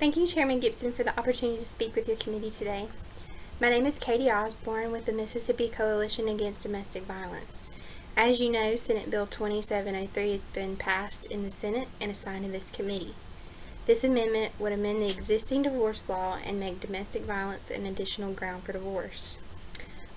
Thank you, Chairman Gibson, for the opportunity to speak with your committee today. My name is Katie Osborne with the Mississippi Coalition Against Domestic Violence. As you know, Senate Bill 2703 has been passed in the Senate and assigned to this committee. This amendment would amend the existing divorce law and make domestic violence an additional ground for divorce.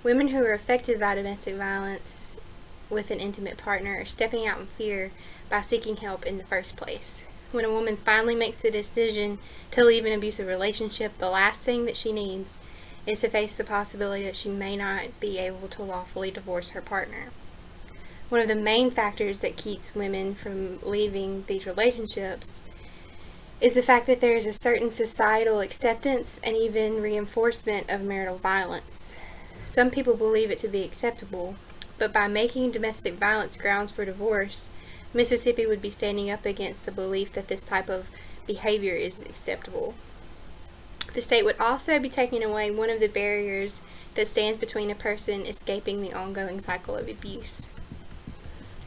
Women who are affected by domestic violence with an intimate partner are stepping out in fear by seeking help in the first place. When a woman finally makes the decision to leave an abusive relationship, the last thing that she needs is to face the possibility that she may not be able to lawfully divorce her partner. One of the main factors that keeps women from leaving these relationships is the fact that there is a certain societal acceptance and even reinforcement of marital violence. Some people believe it to be acceptable, but by making domestic violence grounds for divorce, Mississippi would be standing up against the belief that this type of behavior is acceptable. The state would also be taking away one of the barriers that stands between a person escaping the ongoing cycle of abuse.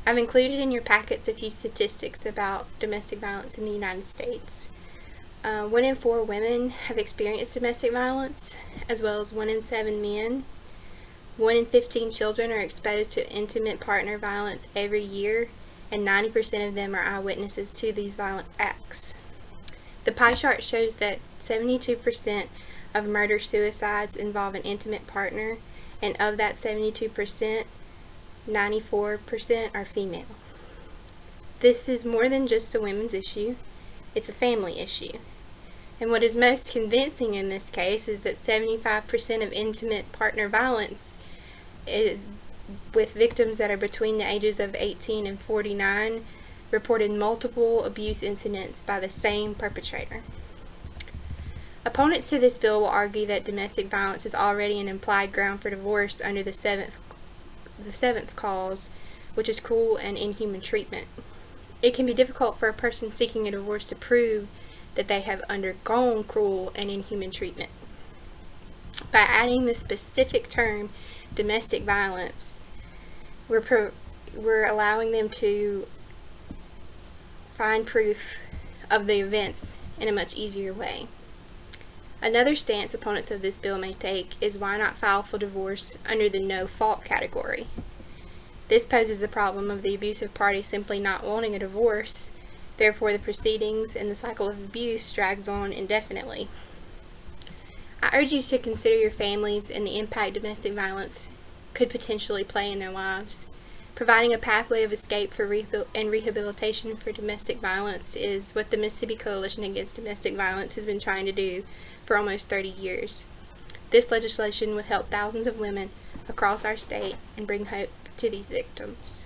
I've included in your packets a few statistics about domestic violence in the United States. 1 in 4 women have experienced domestic violence, as well as 1 in 7 men. 1 in 15 children are exposed to intimate partner violence every year, and 90% of them are eyewitnesses to these violent acts. The pie chart shows that 72% of murder-suicides involve an intimate partner, and of that 72%, 94% are female. This is more than just a women's issue, it's a family issue. And what is most convincing in this case is that 75% of intimate partner violence is with victims that are between the ages of 18 and 49 reported multiple abuse incidents by the same perpetrator. Opponents to this bill will argue that domestic violence is already an implied ground for divorce under the seventh clause, which is cruel and inhuman treatment. It can be difficult for a person seeking a divorce to prove that they have undergone cruel and inhuman treatment. By adding the specific term domestic violence, we're allowing them to find proof of the events in a much easier way. Another stance opponents of this bill may take is why not file for divorce under the no-fault category. This poses the problem of the abusive party simply not wanting a divorce, therefore the proceedings and the cycle of abuse drags on indefinitely. I urge you to consider your families and the impact domestic violence could potentially play in their lives. Providing a pathway of escape for and rehabilitation for domestic violence is what the Mississippi Coalition Against Domestic Violence has been trying to do for almost 30 years. This legislation would help thousands of women across our state and bring hope to these victims.